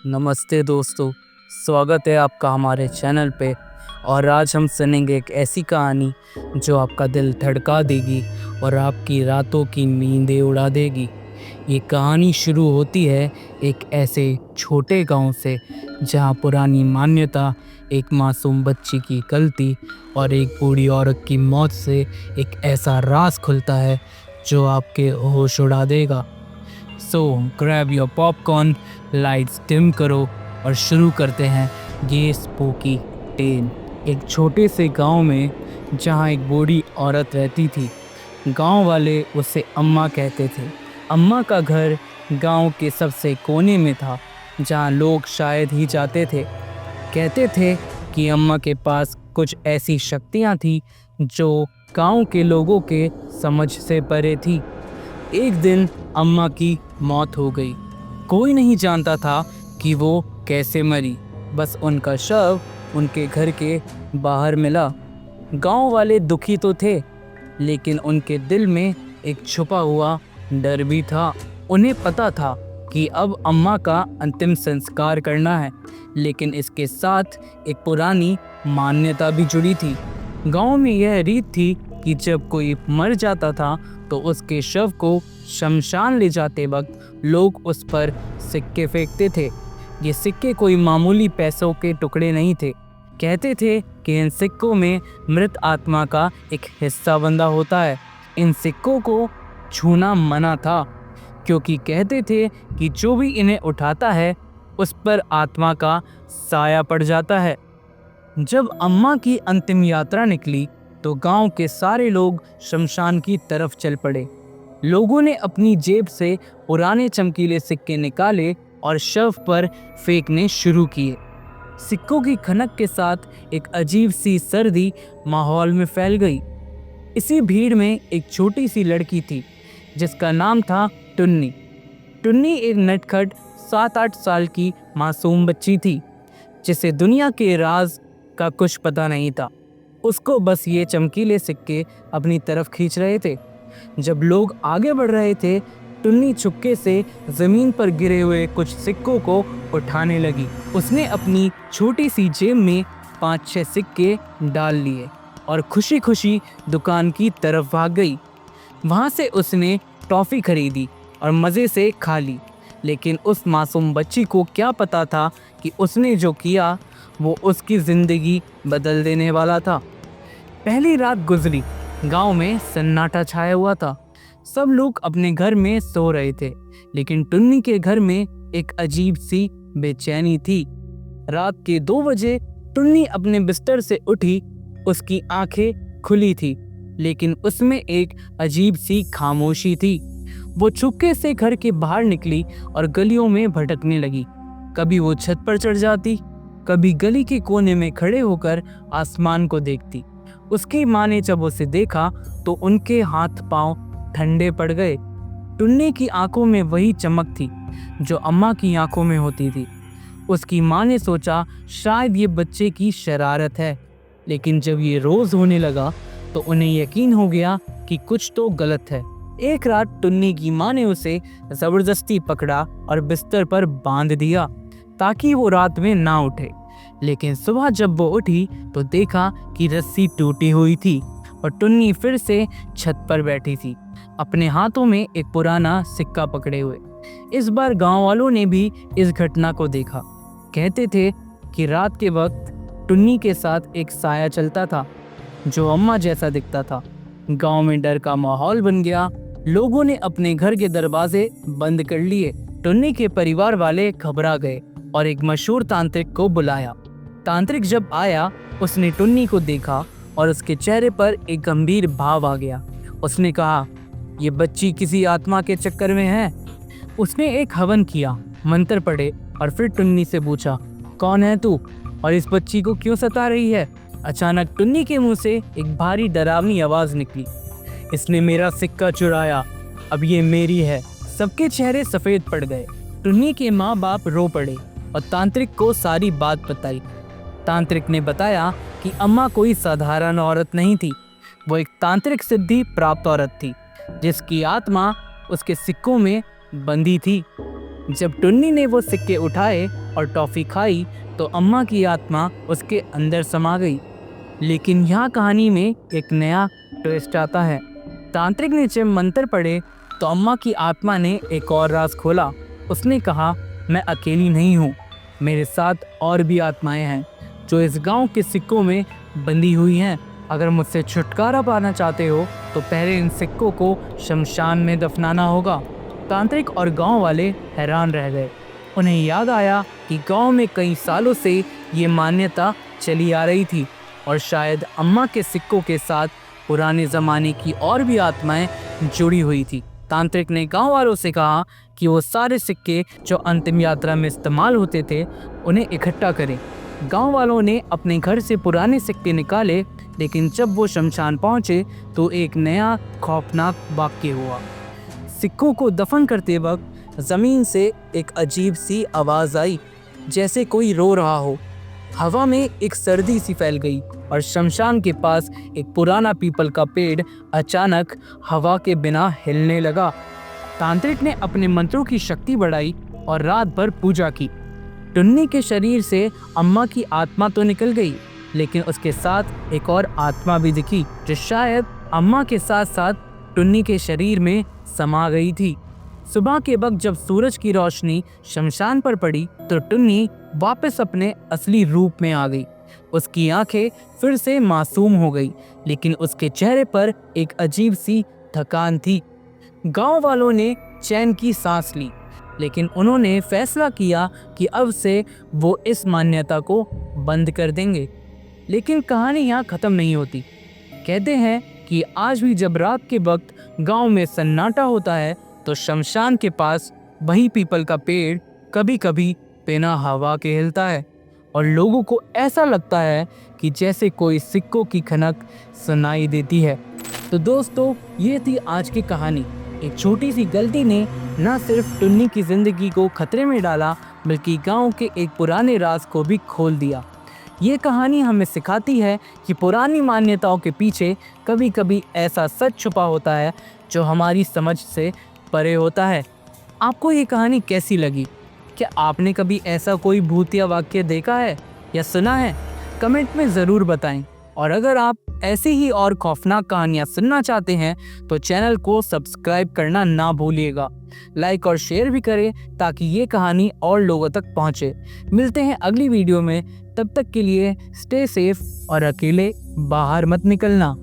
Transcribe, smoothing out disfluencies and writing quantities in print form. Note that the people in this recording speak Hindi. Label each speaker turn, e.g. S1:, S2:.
S1: नमस्ते दोस्तों, स्वागत है आपका हमारे चैनल पे। और आज हम सुनेंगे एक ऐसी कहानी जो आपका दिल धड़का देगी और आपकी रातों की नींदें उड़ा देगी। ये कहानी शुरू होती है एक ऐसे छोटे गांव से जहां पुरानी मान्यता, एक मासूम बच्ची की गलती और एक बूढ़ी औरत की मौत से एक ऐसा राज खुलता है जो आपके होश उड़ा देगा। सो grab your popcorn, lights dim करो और शुरू करते हैं ये स्पूकी टेल। एक छोटे से गांव में जहां एक बूढ़ी औरत रहती थी। गांव वाले उसे अम्मा कहते थे। अम्मा का घर गांव के सबसे कोने में था जहां लोग शायद ही जाते थे। कहते थे कि अम्मा के पास कुछ ऐसी शक्तियां थी जो गांव के लोगों के समझ से परे थी। एक दिन अम्मा की मौत हो गई। कोई नहीं जानता था कि वो कैसे मरी, बस उनका शव उनके घर के बाहर मिला। गांव वाले दुखी तो थे, लेकिन उनके दिल में एक छुपा हुआ डर भी था। उन्हें पता था कि अब अम्मा का अंतिम संस्कार करना है, लेकिन इसके साथ एक पुरानी मान्यता भी जुड़ी थी। गांव में यह रीत थी कि जब कोई मर जाता था तो उसके शव को शमशान ले जाते वक्त लोग उस पर सिक्के फेंकते थे। ये सिक्के कोई मामूली पैसों के टुकड़े नहीं थे। कहते थे कि इन सिक्कों में मृत आत्मा का एक हिस्सा बंधा होता है। इन सिक्कों को छूना मना था, क्योंकि कहते थे कि जो भी इन्हें उठाता है उस पर आत्मा का साया पड़ जाता है। जब अम्मा की अंतिम यात्रा निकली तो गांव के सारे लोग शमशान की तरफ चल पड़े। लोगों ने अपनी जेब से पुराने चमकीले सिक्के निकाले और शव पर फेंकने शुरू किए। सिक्कों की खनक के साथ एक अजीब सी सर्दी माहौल में फैल गई। इसी भीड़ में एक छोटी सी लड़की थी जिसका नाम था टुन्नी। टुन्नी एक नटखट 7-8 साल की मासूम बच्ची थी जिसे दुनिया के राज का कुछ पता नहीं था। उसको बस ये चमकीले सिक्के अपनी तरफ खींच रहे थे। जब लोग आगे बढ़ रहे थे, टुन्नी चुपके से जमीन पर गिरे हुए कुछ सिक्कों को उठाने लगी। उसने अपनी छोटी सी जेब में 5-6 सिक्के डाल लिए और खुशी खुशी दुकान की तरफ भाग गई। वहाँ से उसने टॉफ़ी खरीदी और मज़े से खा ली। लेकिन उस मासूम बच्ची को क्या पता था कि उसने जो किया वो उसकी ज़िंदगी बदल देने वाला था। पहली रात गुजरी। गांव में सन्नाटा छाया हुआ था। सब लोग अपने घर में सो रहे थे, लेकिन टुन्नी के घर में एक अजीब सी बेचैनी थी। रात के 2 बजे टुन्नी अपने बिस्तर से उठी। उसकी आंखें खुली थी, लेकिन उसमें एक अजीब सी खामोशी थी। वो चुपके से घर के बाहर निकली और गलियों में भटकने लगी। कभी वो छत पर चढ़ जाती, कभी गली के कोने में खड़े होकर आसमान को देखती। उसकी माँ ने जब उसे देखा तो उनके हाथ पांव ठंडे पड़ गए। टुन्नी की आंखों में वही चमक थी जो अम्मा की आंखों में होती थी। उसकी माँ ने सोचा शायद ये बच्चे की शरारत है, लेकिन जब ये रोज होने लगा तो उन्हें यकीन हो गया कि कुछ तो गलत है। एक रात टुन्नी की माँ ने उसे जबरदस्ती पकड़ा और बिस्तर पर बांध दिया ताकि वो रात में ना उठे। लेकिन सुबह जब वो उठी तो देखा कि रस्सी टूटी हुई थी और टुन्नी फिर से छत पर बैठी थी, अपने हाथों में एक पुराना सिक्का पकड़े हुए। इस बार गांव वालों ने भी इस घटना को देखा। कहते थे कि रात के वक्त टुन्नी के साथ एक साया चलता था जो अम्मा जैसा दिखता था। गांव में डर का माहौल बन गया। लोगों ने अपने घर के दरवाजे बंद कर लिए। टुन्नी के परिवार वाले घबरा गए और एक मशहूर तांत्रिक को बुलाया। तांत्रिक जब आया, उसने टुन्नी को देखा और उसके चेहरे पर एक गंभीर भाव आ गया। उसने कहा, ये बच्ची किसी आत्मा के चक्कर में है। उसने एक हवन किया, मंत्र पढ़े और फिर टुन्नी से पूछा, कौन है तू और इस बच्ची को क्यों सता रही है? अचानक टुन्नी के मुंह से एक भारी डरावनी आवाज निकली, इसने मेरा सिक्का चुराया, अब ये मेरी है। सबके चेहरे सफेद पड़ गए। टुन्नी के माँ बाप रो पड़े और तांत्रिक को सारी बात बताई। तांत्रिक ने बताया कि अम्मा कोई साधारण औरत नहीं थी, वो एक तांत्रिक सिद्धि प्राप्त औरत थी जिसकी आत्मा उसके सिक्कों में बंधी थी। जब टुन्नी ने वो सिक्के उठाए और टॉफ़ी खाई तो अम्मा की आत्मा उसके अंदर समा गई। लेकिन यहाँ कहानी में एक नया ट्विस्ट आता है। तांत्रिक ने जब मंत्र पढ़े तो अम्मा की आत्मा ने एक और राज खोला। उसने कहा, मैं अकेली नहीं हूँ, मेरे साथ और भी आत्माएं हैं जो इस गांव के सिक्कों में बंधी हुई हैं। अगर मुझसे छुटकारा पाना चाहते हो तो पहले इन सिक्कों को शमशान में दफनाना होगा। तांत्रिक और गांव वाले हैरान रह गए। उन्हें याद आया कि गांव में कई सालों से ये मान्यता चली आ रही थी और शायद अम्मा के सिक्कों के साथ पुराने ज़माने की और भी आत्माएं जुड़ी हुई थी। तांत्रिक ने गांव वालों से कहा कि वो सारे सिक्के जो अंतिम यात्रा में इस्तेमाल होते थे उन्हें इकट्ठा करें। गांव वालों ने अपने घर से पुराने सिक्के निकाले, लेकिन जब वो शमशान पहुंचे तो एक नया खौफनाक वाक़या हुआ। सिक्कों को दफन करते वक्त ज़मीन से एक अजीब सी आवाज़ आई, जैसे कोई रो रहा हो। हवा में एक सर्दी सी फैल गई और शमशान के पास एक पुराना पीपल का पेड़ अचानक हवा के बिना हिलने लगा। तांत्रिक ने अपने मंत्रों की शक्ति बढ़ाई और रात भर पूजा की। टुन्नी के शरीर से अम्मा की आत्मा तो निकल गई, लेकिन उसके साथ एक और आत्मा भी दिखी जो शायद अम्मा के साथ साथ टुन्नी के शरीर में समा गई थी। सुबह के वक्त जब सूरज की रोशनी शमशान पर पड़ी तो टुन्नी वापस अपने असली रूप में आ गई। उसकी आंखें फिर से मासूम हो गई, लेकिन उसके चेहरे पर एक अजीब सी थकान थी। गांव वालों ने चैन की सांस ली, लेकिन उन्होंने फैसला किया कि अब से वो इस मान्यता को बंद कर देंगे। लेकिन कहानी यहाँ ख़त्म नहीं होती। कहते हैं कि आज भी जब रात के वक्त गांव में सन्नाटा होता है तो शमशान के पास वही पीपल का पेड़ कभी कभी बिना हवा के हिलता है और लोगों को ऐसा लगता है कि जैसे कोई सिक्कों की खनक सुनाई देती है। तो दोस्तों, ये थी आज की कहानी। एक छोटी सी गलती ने न सिर्फ टुन्नी की ज़िंदगी को खतरे में डाला, बल्कि गांव के एक पुराने राज को भी खोल दिया। ये कहानी हमें सिखाती है कि पुरानी मान्यताओं के पीछे कभी कभी ऐसा सच छुपा होता है जो हमारी समझ से परे होता है। आपको ये कहानी कैसी लगी? क्या आपने कभी ऐसा कोई भूतिया वाक्य देखा है या सुना है? कमेंट में ज़रूर बताएं। और अगर आप ऐसी ही और खौफनाक कहानियाँ सुनना चाहते हैं तो चैनल को सब्सक्राइब करना ना भूलिएगा। लाइक और शेयर भी करें ताकि ये कहानी और लोगों तक पहुँचे। मिलते हैं अगली वीडियो में, तब तक के लिए स्टे सेफ और अकेले बाहर मत निकलना।